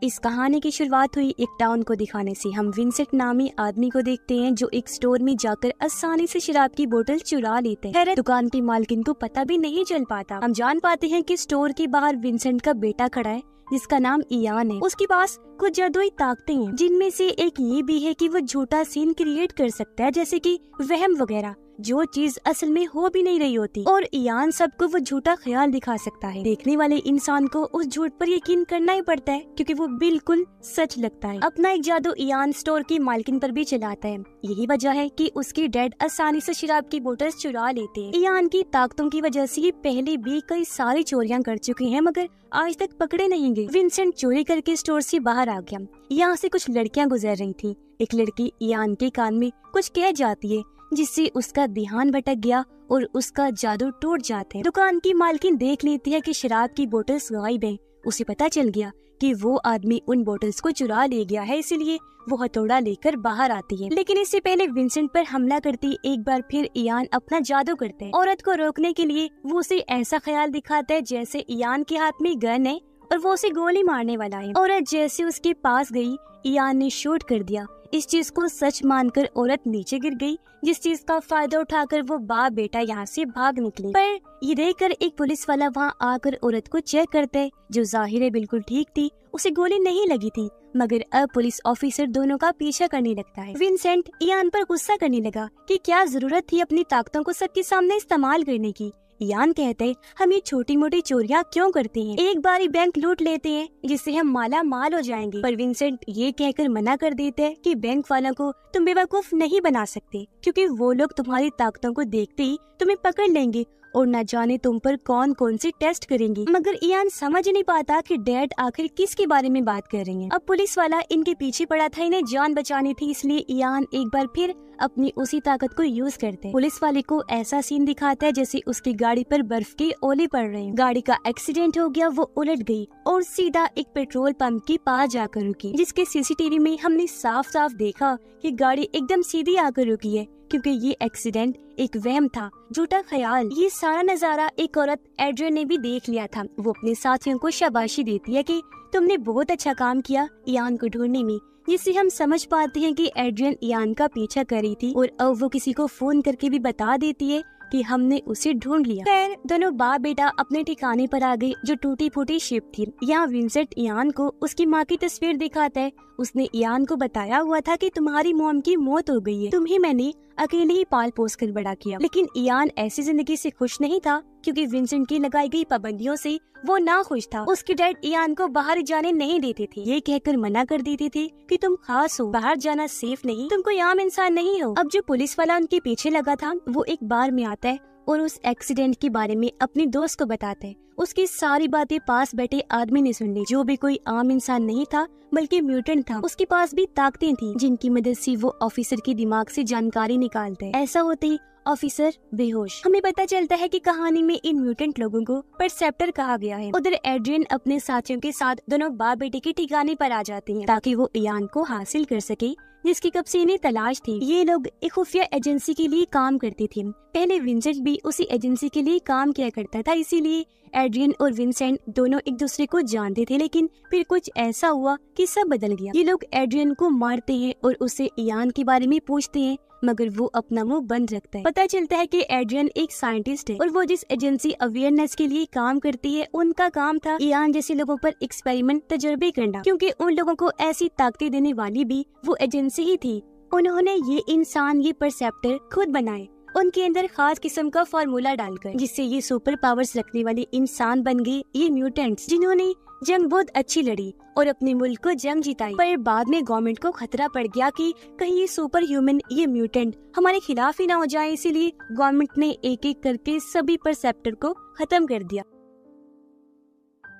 इस कहानी की शुरुआत हुई एक टाउन को दिखाने से। हम विंसेंट नामी आदमी को देखते हैं जो एक स्टोर में जाकर आसानी से शराब की बोतल चुरा लेते हैं। दुकान की मालकिन को पता भी नहीं चल पाता। हम जान पाते हैं कि स्टोर के बाहर विंसेंट का बेटा खड़ा है जिसका नाम इयान है। उसके पास कुछ जादुई ताकतें हैं, जिनमें से एक ये भी है कि वो झूठा सीन क्रिएट कर सकता है, जैसे कि वहम वगैरह, जो चीज असल में हो भी नहीं रही होती। और इयान सबको वो झूठा ख्याल दिखा सकता है। देखने वाले इंसान को उस झूठ पर यकीन करना ही पड़ता है क्योंकि वो बिल्कुल सच लगता है। अपना एक जादू इयान स्टोर की मालकिन पर भी चलाता है। यही वजह है कि उसके डैड आसानी से शराब की बोतल चुरा लेते हैं। इयान की ताकतों की वजह से ये पहले भी कई सारी चोरियां कर चुके हैं, मगर आज तक पकड़े नहीं गए। विंसेंट चोरी करके स्टोर से बाहर आ गया। यहाँ से कुछ लड़कियां गुजर रही थी। एक लड़की इयान के कान में कुछ कह जाती है, जिससे उसका ध्यान भटक गया और उसका जादू टूट जाते हैं। दुकान की मालकिन देख लेती है कि शराब की बोतल्स गायब हैं। उसे पता चल गया कि वो आदमी उन बोतल्स को चुरा ले गया है, इसलिए वो हथौड़ा लेकर बाहर आती है। लेकिन इससे पहले विंसेंट पर हमला करती एक बार फिर इयान अपना जादू करता है। औरत को रोकने के लिए वो उसे ऐसा ख्याल दिखाता है जैसे इयान के हाथ में गन है और वो उसे गोली मारने वाला है। औरत जैसे उसके पास गई, इयान ने शूट कर दिया। इस चीज को सच मानकर औरत नीचे गिर गई, जिस चीज का फायदा उठाकर वो बाप बेटा यहाँ से भाग निकले। पर ये देखकर एक पुलिस वाला वहाँ आकर औरत को चेक करता है, जो जाहिर है बिल्कुल ठीक थी, उसे गोली नहीं लगी थी। मगर अब पुलिस ऑफिसर दोनों का पीछा करने लगता है। विंसेंट इयान पर गुस्सा करने लगा कि क्या जरूरत थी अपनी ताकतों को सबके सामने इस्तेमाल करने की। इयान कहते हैं, हम ये छोटी मोटी चोरियां क्यों करते हैं, एक बार ही बैंक लूट लेते हैं जिससे हम माला माल हो जाएंगे। पर विंसेंट ये कहकर मना कर देते हैं कि बैंक वालों को तुम बेवकूफ नहीं बना सकते, क्योंकि वो लोग तुम्हारी ताकतों को देखते ही तुम्हें पकड़ लेंगे और न जाने तुम पर कौन कौन से टेस्ट करेंगे। मगर इयान समझ नहीं पाता कि डैड आखिर किसके बारे में बात कर रही हैं। अब पुलिस वाला इनके पीछे पड़ा था, इन्हें जान बचानी थी, इसलिए इयान एक बार फिर अपनी उसी ताकत को यूज करते हैं। पुलिस वाले को ऐसा सीन दिखाता है जैसे उसकी गाड़ी पर बर्फ के ओले पड़ रहे हैं। गाड़ी का एक्सीडेंट हो गया, वो उलट गई और सीधा एक पेट्रोल पंप के पास जाकर रुकी, जिसके सीसीटीवी में हमने साफ साफ देखा कि गाड़ी एकदम सीधी आकर रुकी है, क्योंकि ये एक्सीडेंट एक वहम था, झूठा ख्याल। ये सारा नजारा एक औरत एड्रियन ने भी देख लिया था। वो अपने साथियों को शाबाशी देती है कि तुमने बहुत अच्छा काम किया इयान को ढूंढने में, जिससे हम समझ पाते हैं कि एड्रियन इयान का पीछा कर रही थी और अब वो किसी को फोन करके भी बता देती है कि हमने उसे ढूंढ लिया। खैर दोनों बाप बेटा अपने ठिकाने पर आ गए, जो टूटी फूटी शिप थी। यहाँ विंसेंट इयान को उसकी माँ की तस्वीर दिखाता है। उसने इयान को बताया हुआ था कि तुम्हारी मॉम की मौत हो गई है, तुम्हें मैंने अकेले ही पाल पोस कर बड़ा किया। लेकिन इयान ऐसी जिंदगी से खुश नहीं था, क्योंकि विंसेंट की लगाई गई पाबंदियों से वो ना खुश था। उसके डैड इयान को बाहर जाने नहीं देते थे, ये कहकर मना कर देते थे कि तुम खास हो, बाहर जाना सेफ नहीं, तुम कोई आम इंसान नहीं हो। अब जो पुलिस वाला उनके पीछे लगा था, वो एक बार में आता है और उस एक्सीडेंट के बारे में अपने दोस्त को बताता है। उसकी सारी बातें पास बैठे आदमी ने सुन ली, जो भी कोई आम इंसान नहीं था बल्कि म्यूटेंट था। उसके पास भी ताकतें थी, जिनकी मदद से वो ऑफिसर के दिमाग से जानकारी निकालता है। ऐसा होते ही ऑफिसर बेहोश। हमें पता चलता है कि कहानी में इन म्यूटेंट लोगों को परसेप्टर कहा गया है। उधर एड्रियन अपने साथियों के साथ दोनों बाप बेटे के ठिकाने पर आ जाते हैं, ताकि वो इयान को हासिल कर सके, जिसकी कब से इन्हें तलाश थी। ये लोग एक खुफिया एजेंसी के लिए काम करते थे। पहले विंसेंट भी उसी एजेंसी के लिए काम किया करता था, इसीलिए एड्रियन और विंसेंट दोनों एक दूसरे को जानते थे। लेकिन फिर कुछ ऐसा हुआ कि सब बदल गया। ये लोग एड्रियन को मारते हैं और उससे इयान के बारे में पूछते हैं, मगर वो अपना मुंह बंद रखता है। पता चलता है कि एड्रियन एक साइंटिस्ट है और वो जिस एजेंसी अवेयरनेस के लिए काम करती है, उनका काम था इयान जैसे लोगों पर एक्सपेरिमेंट तजुर्बे करना, क्योंकि उन लोगों को ऐसी ताकतें देने वाली भी वो एजेंसी ही थी। उन्होंने ये इंसान, ये परसेप्टर खुद बनाए, उनके अंदर खास किस्म का फार्मूला डालकर, जिससे ये सुपर पावर्स रखने वाले इंसान बन गए, ये म्यूटेंट्स, जिन्होंने जंग बहुत अच्छी लड़ी और अपने मुल्क को जंग जिताई। पर बाद में गवर्नमेंट को खतरा पड़ गया कि कहीं ये सुपर ह्यूमन, ये म्यूटेंट हमारे खिलाफ ही ना हो जाए, इसीलिए गवर्नमेंट ने एक एक करके सभी परसेप्टर को खत्म कर दिया।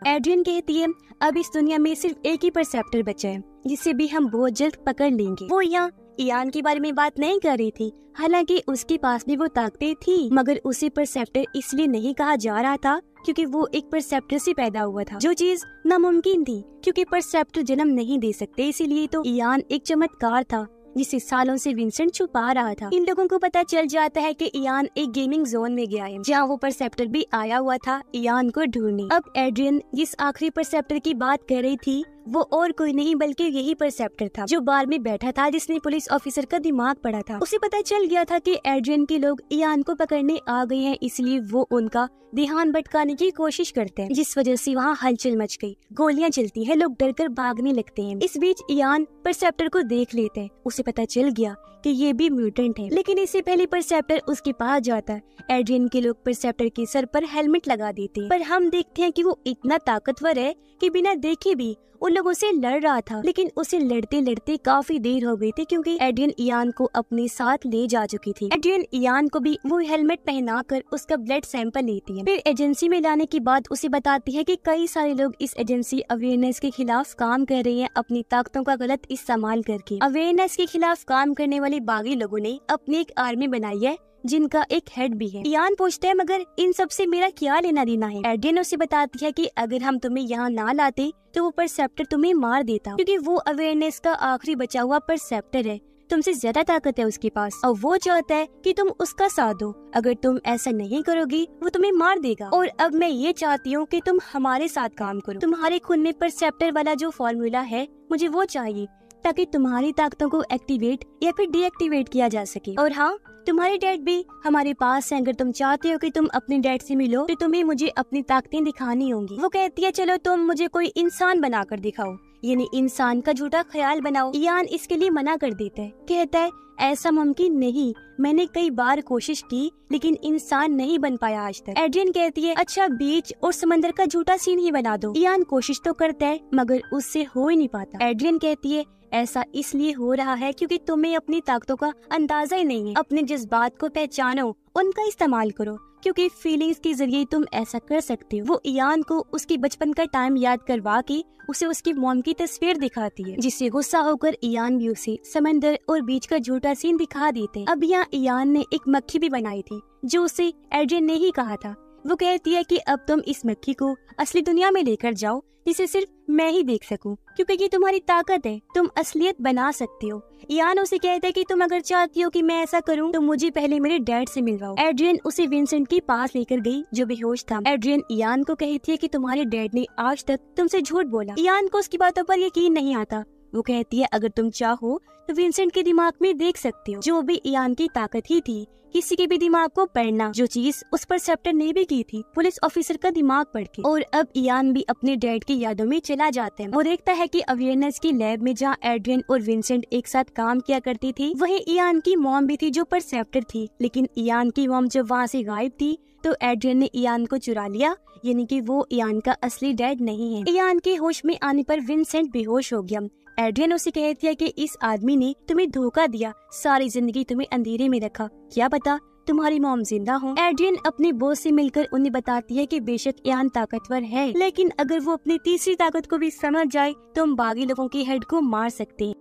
एड्रियन कहती है, अब इस दुनिया में सिर्फ एक ही परसेप्टर बचा है, जिसे भी हम बहुत जल्द पकड़ लेंगे। वो यहाँ इयान के बारे में बात नहीं कर रही थी, हालांकि उसके पास भी वो ताकतें थी, मगर उसे परसेप्टर इसलिए नहीं कहा जा रहा था क्योंकि वो एक परसेप्टर से पैदा हुआ था, जो चीज नामुमकिन थी, क्योंकि परसेप्टर जन्म नहीं दे सकते। इसीलिए तो इयान एक चमत्कार था, जिसे सालों से विंसेंट छुपा रहा था। इन लोगों को पता चल जाता है कि इयान एक गेमिंग जोन में गया है, जहाँ वो परसेप्टर भी आया हुआ था इयान को ढूंढने। अब एड्रियन जिस आखिरी परसेप्टर की बात कर रही थी, वो और कोई नहीं बल्कि यही परसेप्टर था जो बार में बैठा था, जिसने पुलिस ऑफिसर का दिमाग पढ़ा था। उसे पता चल गया था कि एड्रियन के लोग इयान को पकड़ने आ गए हैं, इसलिए वो उनका ध्यान भटकाने की कोशिश करते हैं, जिस वजह से वहाँ हलचल मच गई। गोलियां चलती है, लोग डरकर भागने लगते हैं। इस बीच इयान परसेप्टर को देख लेते हैं। उसे पता चल गया कि ये भी म्यूटेंट है, लेकिन इससे पहले परसेप्टर उसके पास जाता है। एड्रियन के लोग परसेप्टर के सर पर हेलमेट लगा देते हैं, पर हम देखते हैं कि वो इतना ताकतवर है कि बिना देखे भी उन लोगों से लड़ रहा था। लेकिन उसे लड़ते लड़ते काफी देर हो गई थी, क्योंकि एड्रियन इयान को अपने साथ ले जा चुकी थी। एड्रियन इयान को भी वो हेलमेट पहनाकर उसका ब्लड सैंपल लेती है। फिर एजेंसी में लाने के बाद उसे बताती है कि कई सारे लोग इस एजेंसी अवेयरनेस के खिलाफ काम कर रहे हैं, अपनी ताकतों का गलत इस्तेमाल करके। अवेयरनेस के खिलाफ काम करने वाले बागी लोगों ने अपनी एक आर्मी बनाई है, जिनका एक हेड भी है। इयान पूछता है, मगर इन सब से मेरा क्या लेना देना है? एड्रियन उसे बताती है कि अगर हम तुम्हें यहाँ ना लाते तो वो परसेप्टर तुम्हें मार देता, क्योंकि वो अवेयरनेस का आखिरी बचा हुआ परसेप्टर है। तुमसे ज्यादा ताकत है उसके पास, और वो चाहता है कि तुम उसका साथ दो। अगर तुम ऐसा नहीं करोगी वो तुम्हें मार देगा। और अब मैं ये चाहती हूँ कि तुम हमारे साथ काम करो। तुम्हारे खून में परसेप्टर वाला जो फॉर्मूला है, मुझे वो चाहिए, ताकि तुम्हारी ताकतों को एक्टिवेट या फिर डीएक्टिवेट किया जा सके। और हाँ, तुम्हारे डैड भी हमारे पास हैं। अगर तुम चाहते हो कि तुम अपने डैड से मिलो तो तुम्हें मुझे अपनी ताकतें दिखानी होंगी। वो कहती है, चलो तुम मुझे कोई इंसान बनाकर दिखाओ, यानी इंसान का झूठा ख्याल बनाओ। इयान इसके लिए मना कर देता है, कहता है ऐसा मुमकिन नहीं, मैंने कई बार कोशिश की लेकिन इंसान नहीं बन पाया आज तक। एड्रियन कहती है, अच्छा बीच और समंदर का झूठा सीन ही बना दो। इयान कोशिश तो करता है मगर उससे हो ही नहीं पाता। एड्रियन कहती है, ऐसा इसलिए हो रहा है क्योंकि तुम्हें अपनी ताकतों का अंदाजा ही नहीं है। अपने जज्बात को पहचानो, उनका इस्तेमाल करो, क्योंकि फीलिंग्स के जरिए तुम ऐसा कर सकते हो। वो इयान को उसकी बचपन का टाइम याद करवा के उसे उसकी मॉम की तस्वीर दिखाती है, जिससे गुस्सा होकर इयान भी उसे समंदर और बीच का झूठा सीन दिखा देते हैं। अब यहाँ इयान ने एक मक्खी भी बनाई थी जो उसे एड्रियन ने ही कहा था। वो कहती है कि अब तुम इस मक्खी को असली दुनिया में लेकर जाओ, जिसे सिर्फ मैं ही देख सकूं, क्योंकि ये तुम्हारी ताकत है, तुम असलियत बना सकते हो। इयान उसे कहता है कि तुम अगर चाहती हो कि मैं ऐसा करूं तो मुझे पहले मेरे डैड से मिलवाओ। एड्रियन उसे विंसेंट के पास लेकर गई जो बेहोश था। एड्रियन इयान को कहती है कि तुम्हारे डैड ने आज तक तुमसे झूठ बोला। इयान को उसकी बातों पर यकीन नहीं आता। वो कहती है, अगर तुम चाहो तो विंसेंट के दिमाग में देख सकते हो, जो भी इयान की ताकत ही थी, किसी के भी दिमाग को पढ़ना, जो चीज उस परसेप्टर ने भी की थी, पुलिस ऑफिसर का दिमाग पढ़ के। और अब इयान भी अपने डैड की यादों में चला जाता है। वो देखता है कि अवेयरनेस की लैब में जहाँ एड्रियन और विंसेंट एक साथ काम किया करती थी, वही इयान की मॉम भी थी जो परसेप्टर थी। लेकिन इयान की मॉम जब वहाँ से गायब थी तो एड्रियन ने इयान को चुरा लिया, यानी कि वो इयान का असली डैड नहीं है। इयान के होश में आने पर विंसेंट बेहोश हो गया। एड्रियन उसे कहती है कि इस आदमी ने तुम्हें धोखा दिया, सारी जिंदगी तुम्हें अंधेरे में रखा, क्या पता तुम्हारी मॉम जिंदा हो। एड्रियन अपने बॉस से मिलकर उन्हें बताती है कि बेशक इयान ताकतवर है, लेकिन अगर वो अपनी तीसरी ताकत को भी समझ जाए तो हम बागी लोगों के हेड को मार सकते हैं।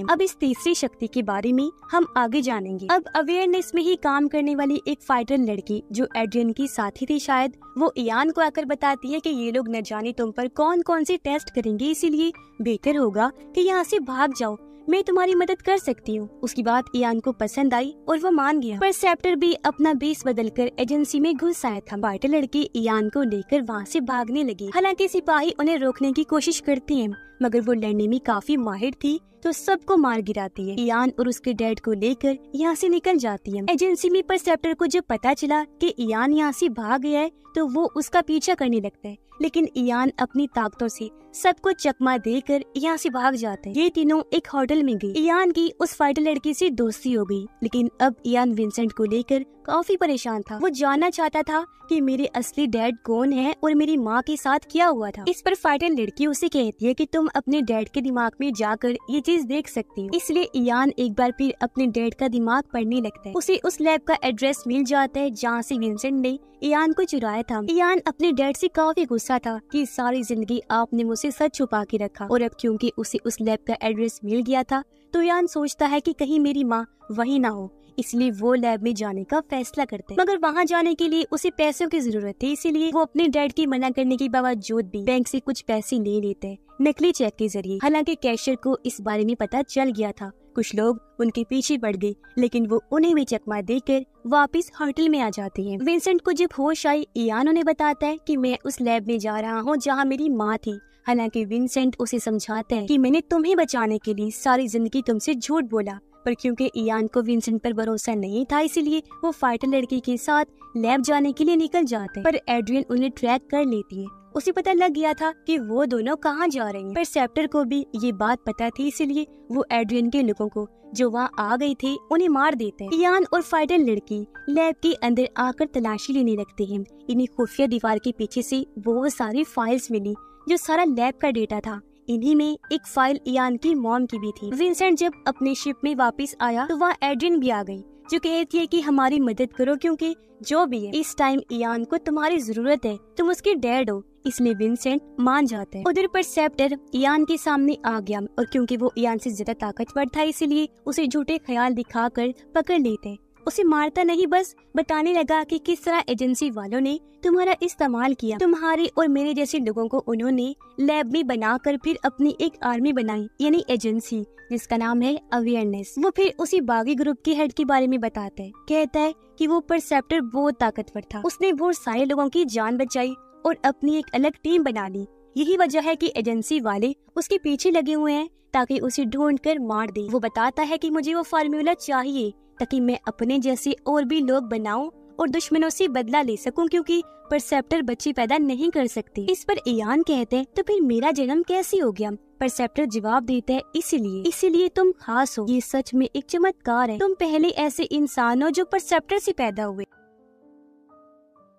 अब इस तीसरी शक्ति के बारे में हम आगे जानेंगे। अब अवेयरनेस में ही काम करने वाली एक फाइटर लड़की जो एड्रियन की साथी थी शायद, वो इयान को आकर बताती है कि ये लोग न जाने तुम पर कौन कौन से टेस्ट करेंगे, इसीलिए बेहतर होगा कि यहाँ से भाग जाओ, मैं तुम्हारी मदद कर सकती हूँ। उसकी बात इयान को पसंद आई और वो मान गया। परसेप्टर भी अपना बेस बदलकर एजेंसी में घुस आया था। फाइटर लड़की इयान को लेकर वहाँ से भागने लगी। हालांकि सिपाही उन्हें रोकने की कोशिश करते हैं, मगर वो लड़ने में काफी माहिर थी तो सबको मार गिराती है। इयान और उसके डैड को लेकर यहाँ से निकल जाती है। एजेंसी में परसेप्टर को जब पता चला कि इयान यहाँ से भाग गया है तो वो उसका पीछा करने लगता है, लेकिन इयान अपनी ताकतों से सबको चकमा देकर यहाँ से भाग जाते हैं। ये तीनों एक होटल में गए। इयान की उस फाइटर लड़की से दोस्ती हो गई, लेकिन अब इयान विंसेंट को लेकर काफी परेशान था। वो जानना चाहता था कि मेरे असली डैड कौन है और मेरी माँ के साथ क्या हुआ था। इस पर फाइटर लड़की उसे कहती है कि तुम अपने डैड के दिमाग में जाकर ये चीज देख सकती हो। इसलिए इयान एक बार फिर अपने डैड का दिमाग पढ़ने लगता है। उसे उस लैब का एड्रेस मिल जाता है जहाँ से विंसेंट ने इयान को चुराया था। इयान अपने डैड से काफी गुस्सा था कि सारी जिंदगी आपने मुझसे सच छुपा के रखा, और अब क्योंकि उसे उस लैब का एड्रेस मिल गया था तो इयान सोचता है कि कहीं मेरी माँ वहीं ना हो, इसलिए वो लैब में जाने का फैसला करते हैं। मगर वहाँ जाने के लिए उसे पैसों की जरूरत थी, इसीलिए वो अपने डैड की मना करने के बावजूद भी बैंक से कुछ पैसे ले लेते हैं नकली चेक के जरिए। हालांकि कैशियर को इस बारे में पता चल गया था। कुछ लोग उनके पीछे पड़ गए, लेकिन वो उन्हें भी चकमा देकर वापस होटल में आ जाते हैं। विंसेंट को जब होश आई, इयान उन्हें बताता है कि मैं उस लैब में जा रहा हूँ जहाँ मेरी माँ थी। हालांकि विंसेंट उसे समझाता है कि मैंने तुम्हें बचाने के लिए सारी जिंदगी तुमसे झूठ बोला, पर क्योंकि इयान को विंसेंट पर भरोसा नहीं था इसलिए वो फाइटर लड़की के साथ लैब जाने के लिए निकल जाते हैं। पर एड्रियन उन्हें ट्रैक कर लेती है। उसे पता लग गया था कि वो दोनों कहाँ जा रहे हैं। परसेप्टर को भी ये बात पता थी इसलिए वो एड्रियन के लोगों को जो वहाँ आ गए थे उन्हें मार देते हैं। इयान और फाइटर लड़की लैब के अंदर आकर तलाशी लेने लगते हैं। इन्हें खुफिया दीवार के पीछे से बहुत सारी फाइल्स मिली जो सारा लैब का डेटा था। इन्हीं में एक फाइल इयान की मॉम की भी थी। विंसेंट जब अपने शिप में वापस आया तो वहाँ एड्रियन भी आ गई जो कहती है कि हमारी मदद करो क्योंकि जो भी है इस टाइम इयान को तुम्हारी जरूरत है, तुम उसके डैड हो। इसलिए विंसेंट मान जाता है। उधर परसेप्टर इयान के सामने आ गया और क्योंकि वो इयान से ज्यादा ताकतवर था इसलिए उसे झूठे ख्याल दिखाकर पकड़ लेते। उसे मारता नहीं, बस बताने लगा कि किस तरह एजेंसी वालों ने तुम्हारा इस्तेमाल किया। तुम्हारे और मेरे जैसे लोगों को उन्होंने लैब में बनाकर फिर अपनी एक आर्मी बनाई, यानी एजेंसी, जिसका नाम है अवेयरनेस। वो फिर उसी बागी ग्रुप के हेड के बारे में बताता है। कहता है कि वो परसेप्टर बहुत ताकतवर था, उसने बहुत सारे लोगों की जान बचाई और अपनी एक अलग टीम बना ली। यही वजह है कि एजेंसी वाले उसके पीछे लगे हुए हैं ताकि उसे ढूंढ कर मार दे। वो बताता है कि मुझे वो फार्मूला चाहिए ताकि मैं अपने जैसे और भी लोग बनाऊं और दुश्मनों से बदला ले सकूं क्योंकि परसेप्टर बच्ची पैदा नहीं कर सकती। इस पर इयान कहते हैं तो फिर मेरा जन्म कैसे हो गया? परसेप्टर जवाब देता है इसीलिए तुम खास हो। ये सच में एक चमत्कार है, तुम पहले ऐसे इंसान हो जो परसेप्टर से पैदा हुए।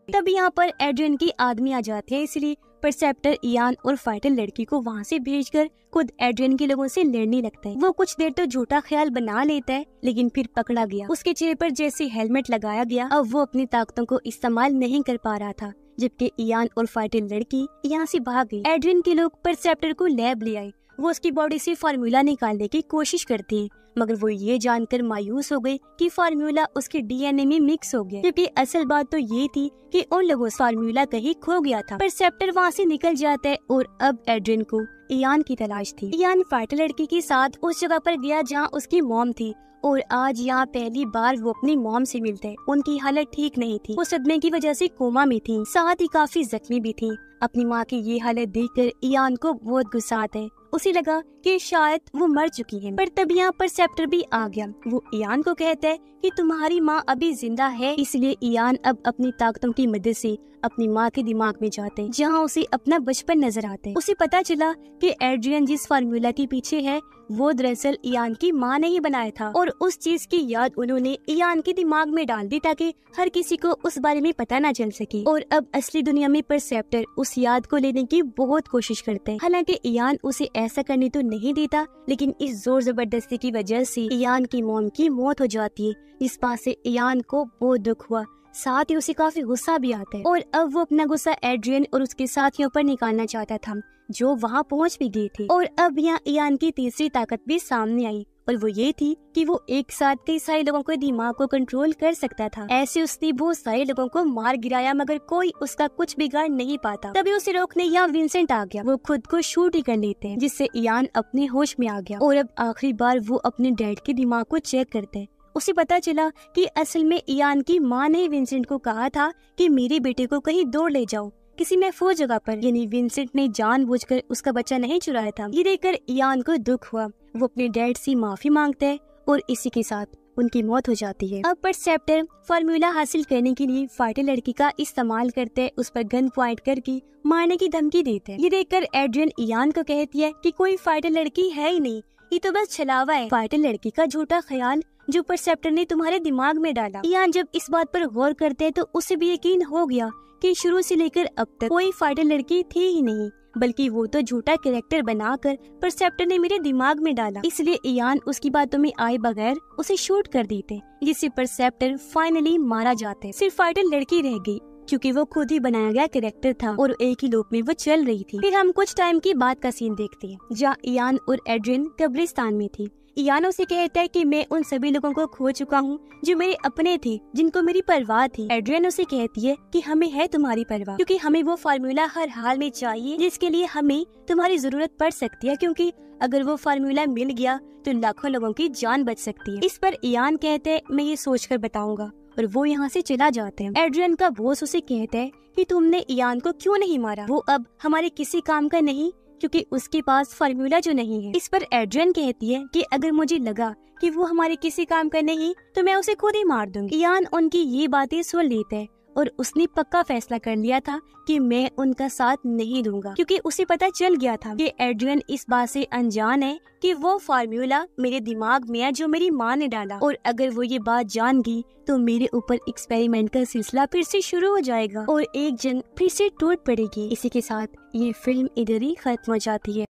तब यहाँ पर एड्रियन की आदमी आ जाते हैं इसलिए परसेप्टर इयान और फाइटर लड़की को वहाँ से भेजकर खुद एड्रियन के लोगों से लड़ने लगता है। वो कुछ देर तो झूठा ख्याल बना लेता है लेकिन फिर पकड़ा गया। उसके चेहरे पर जैसे हेलमेट लगाया गया, अब वो अपनी ताकतों को इस्तेमाल नहीं कर पा रहा था। जबकि इयान और फाइटर लड़की यहाँ से भाग गई। एड्रियन के लोग परसेप्टर को लैब ले आए। वो उसकी बॉडी से फार्मूला निकालने की कोशिश करती है मगर वो ये जानकर मायूस हो गई कि फार्मूला उसके डीएनए में मिक्स हो गया, क्योंकि असल बात तो ये थी कि उन लोगों से फार्मूला कहीं खो गया था। परसेप्टर वहाँ से निकल जाता है और अब एड्रियन को इयान की तलाश थी। इयान फाइटर लड़की के साथ उस जगह पर गया जहाँ उसकी मॉम थी और आज यहाँ पहली बार वो अपनी मॉम से मिलते। उनकी हालत ठीक नहीं थी, वो सदमे की वजह से कोमा में थी, साथ ही काफी जख्मी भी थी। अपनी माँ की ये हालत देखकर इयान को बहुत गुस्सा आता है। उसे लगा कि शायद वो मर चुकी है, पर तब यहाँ परसेप्टर भी आ गया। वो इयान को कहता है कि तुम्हारी माँ अभी जिंदा है। इसलिए इयान अब अपनी ताकतों की मदद से अपनी माँ के दिमाग में जाते हैं जहाँ उसे अपना बचपन नजर आता है। उसे पता चला कि एड्रियन जिस फार्मूला के पीछे है वो दरअसल इयान की माँ ने ही बनाया था और उस चीज की याद उन्होंने इयान के दिमाग में डाल दी ताकि हर किसी को उस बारे में पता न चल सके। और अब असली दुनिया में परसेप्टर उस याद को लेने की बहुत कोशिश करते हैं। हालांकि इयान उसे ऐसा करने तो नहीं देता, लेकिन इस जोर जबरदस्ती की वजह से इयान की मॉम की मौत हो जाती है, जिस बात से इयान को बहुत दुख हुआ। साथ ही उसे काफी गुस्सा भी आता है और अब वो अपना गुस्सा एड्रियन और उसके साथियों पर निकालना चाहता था जो वहाँ पहुँच भी गए थे। और अब यहाँ इयान की तीसरी ताकत भी सामने आई और वो ये थी कि वो एक साथ कई सारे लोगों के दिमाग को कंट्रोल कर सकता था। ऐसे उसने बहुत सारे लोगों को मार गिराया मगर कोई उसका कुछ बिगाड़ नहीं पाता। तभी उसे रोकने यहाँ विंसेंट आ गया। वो खुद को शूट ही कर लेते हैं जिससे इयान अपने होश में आ गया और अब आखिरी बार वो अपने डैड के दिमाग को चेक करते हैं। उसे पता चला कि असल में इयान की माँ ने विंसेंट को कहा था कि मेरे बेटे को कहीं दूर ले जाओ किसी महफूज जगह पर, यानी विंसेंट ने जानबूझकर उसका बच्चा नहीं चुराया था। ये देखकर इयान को दुख हुआ। वो अपने डैड से माफी मांगता है और इसी के साथ उनकी मौत हो जाती है। अब परसेप्टर फार्मूला हासिल करने के लिए फाइटर लड़की का इस्तेमाल करते हैं, उस पर गन पॉइंट करके मारने की धमकी देते हैं। ये देखकर एड्रियन इयान को कहती है कि कोई फाइटर लड़की है ही नहीं, ये तो बस छलावा है, फाइटर लड़की का झूठा ख्याल जो परसेप्टर ने तुम्हारे दिमाग में डाला। इयान जब इस बात पर गौर करते हैं तो उसे भी यकीन हो गया कि शुरू से लेकर अब तक कोई फाइटर लड़की थी ही नहीं, बल्कि वो तो झूठा कैरेक्टर बनाकर परसेप्टर ने मेरे दिमाग में डाला। इसलिए इयान उसकी बातों में आए बगैर उसे शूट कर देते, जिससे परसेप्टर फाइनली मारा जाता है। सिर्फ फाइटर लड़की रह गई क्योंकि वो खुद ही बनाया गया कैरेक्टर था और एक ही लूप में वो चल रही थी। फिर हम कुछ टाइम की बाद का सीन देखते हैं जहाँ इयान और एड्रियन कब्रिस्तान में थी। इयान उसे कहता है कि मैं उन सभी लोगों को खो चुका हूँ जो मेरे अपने थे, जिनको मेरी परवाह थी। एड्रियन उसे कहती है कि हमें है तुम्हारी परवाह क्योंकि हमें वो फार्मूला हर हाल में चाहिए जिसके लिए हमें तुम्हारी जरूरत पड़ सकती है, क्योंकि अगर वो फार्मूला मिल गया तो लाखों लोगों की जान बच सकती है। इस पर इयान कहते हैं मैं ये सोचकर बताऊंगा और वो यहाँ से चला जाते हैं। एड्रियन का बॉस उसे कहता है कि तुमने इयान को क्यों नहीं मारा, वो अब हमारे किसी काम का नहीं, क्योंकि उसके पास फार्मूला जो नहीं है। इस पर एड्रियन कहती है कि अगर मुझे लगा कि वो हमारे किसी काम का नहीं तो मैं उसे खुद ही मार दूंगी। इयान उनकी ये बातें सुन लेता है और उसने पक्का फैसला कर लिया था कि मैं उनका साथ नहीं दूंगा, क्योंकि उसे पता चल गया था कि एड्रियन इस बात से अनजान है कि वो फार्मूला मेरे दिमाग में है जो मेरी माँ ने डाला, और अगर वो ये बात जान गई तो मेरे ऊपर एक्सपेरिमेंट का सिलसिला फिर से शुरू हो जाएगा और एक जंग फिर से टूट पड़ेगी। इसी के साथ ये फिल्म इधर ही खत्म हो जाती है।